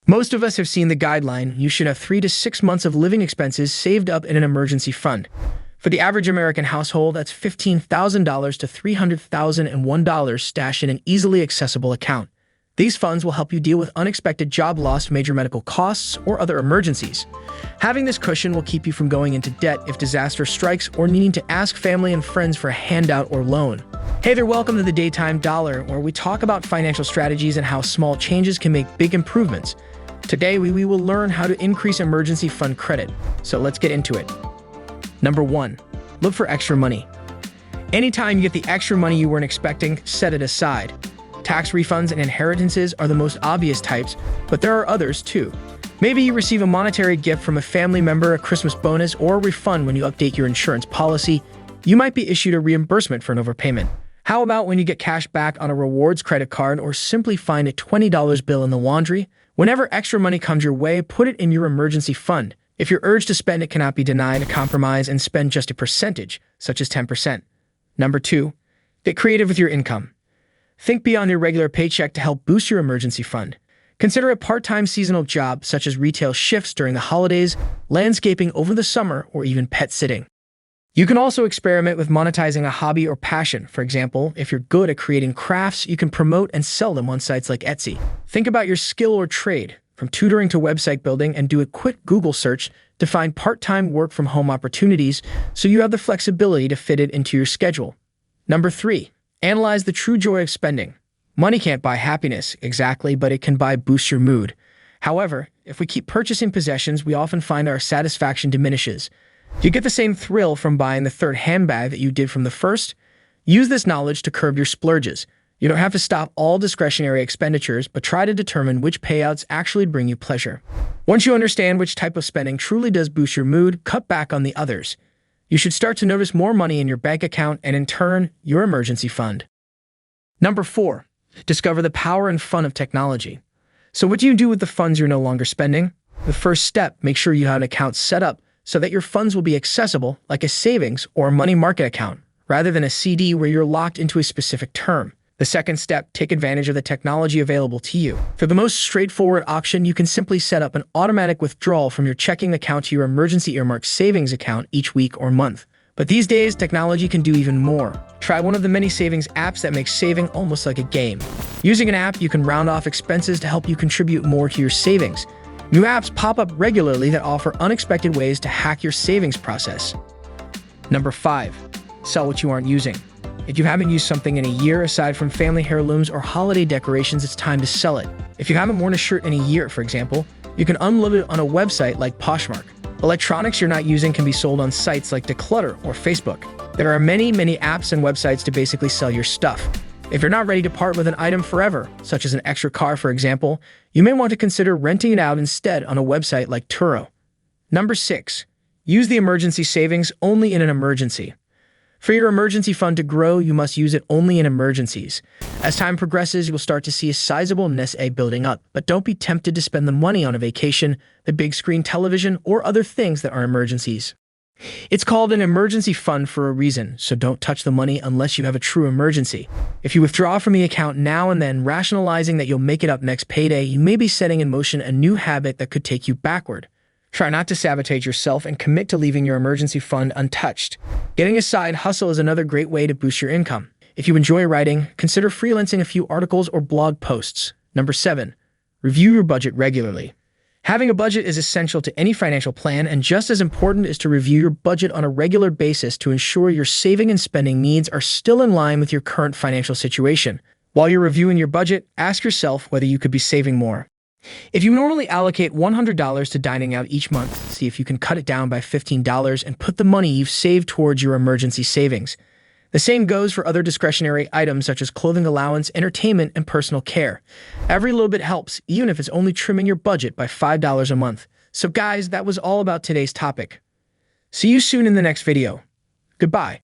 Most of us have seen the guideline: you should have 3 to 6 months of living expenses saved up in an emergency fund. For the average American household, that's $15,000 to $300,001 stashed in an easily accessible account. These funds will help you deal with unexpected job loss, major medical costs, or other emergencies. Having this cushion will keep you from going into debt if disaster strikes or needing to ask family and friends for a handout or loan. Hey there, welcome to the Daytime Dollar, where we talk about financial strategies and how small changes can make big improvements. Today, we will learn how to increase emergency fund credit. So let's get into it. Number 1, look for extra money. Anytime you get the extra money you weren't expecting, set it aside. Tax refunds and inheritances are the most obvious types, but there are others too. Maybe you receive a monetary gift from a family member, a Christmas bonus, or a refund when you update your insurance policy. You might be issued a reimbursement for an overpayment. How about when you get cash back on a rewards credit card or simply find a $20 bill in the laundry? Whenever extra money comes your way, put it in your emergency fund. If your urge to spend it cannot be denied, compromise and spend just a percentage, such as 10%. Number 2, get creative with your income. Think beyond your regular paycheck to help boost your emergency fund. Consider a part-time seasonal job, such as retail shifts during the holidays, landscaping over the summer, or even pet sitting. You can also experiment with monetizing a hobby or passion. For example, if you're good at creating crafts, you can promote and sell them on sites like Etsy. Think about your skill or trade, from tutoring to website building, and do a quick Google search to find part-time work from home opportunities so you have the flexibility to fit it into your schedule. Number 3, analyze the true joy of spending. Money can't buy happiness, exactly, but it can boost your mood. However, if we keep purchasing possessions, we often find our satisfaction diminishes. Do you get the same thrill from buying the third handbag that you did from the first? Use this knowledge to curb your splurges. You don't have to stop all discretionary expenditures, but try to determine which payouts actually bring you pleasure. Once you understand which type of spending truly does boost your mood, cut back on the others. You should start to notice more money in your bank account and, in turn, your emergency fund. Number 4, discover the power and fun of technology. So what do you do with the funds you're no longer spending? The first step, make sure you have an account set up so that your funds will be accessible, like a savings or money market account, rather than a CD where you're locked into a specific term. The second step, take advantage of the technology available to you. For the most straightforward option, you can simply set up an automatic withdrawal from your checking account to your emergency earmarked savings account each week or month. But these days, technology can do even more. Try one of the many savings apps that makes saving almost like a game. Using an app, you can round off expenses to help you contribute more to your savings. New apps pop up regularly that offer unexpected ways to hack your savings process. Number 5, sell what you aren't using. If you haven't used something in a year, aside from family heirlooms or holiday decorations, it's time to sell it. If you haven't worn a shirt in a year, for example, you can unload it on a website like Poshmark. Electronics you're not using can be sold on sites like Declutter or Facebook. There are many apps and websites to basically sell your stuff. If you're not ready to part with an item forever, such as an extra car, for example, you may want to consider renting it out instead on a website like Turo. Number 6, use the emergency savings only in an emergency. For your emergency fund to grow, you must use it only in emergencies. As time progresses, you'll start to see a sizable nest egg building up, but don't be tempted to spend the money on a vacation, the big screen television, or other things that are emergencies. It's called an emergency fund for a reason, so don't touch the money unless you have a true emergency. If you withdraw from the account now and then, rationalizing that you'll make it up next payday, you may be setting in motion a new habit that could take you backward. Try not to sabotage yourself and commit to leaving your emergency fund untouched. Getting a side hustle is another great way to boost your income. If you enjoy writing, consider freelancing a few articles or blog posts. Number 7, review your budget regularly. Having a budget is essential to any financial plan, and just as important is to review your budget on a regular basis to ensure your saving and spending needs are still in line with your current financial situation. While you're reviewing your budget, ask yourself whether you could be saving more. If you normally allocate $100 to dining out each month, see if you can cut it down by $15 and put the money you've saved towards your emergency savings. The same goes for other discretionary items such as clothing allowance, entertainment, and personal care. Every little bit helps, even if it's only trimming your budget by $5 a month. So guys, that was all about today's topic. See you soon in the next video. Goodbye.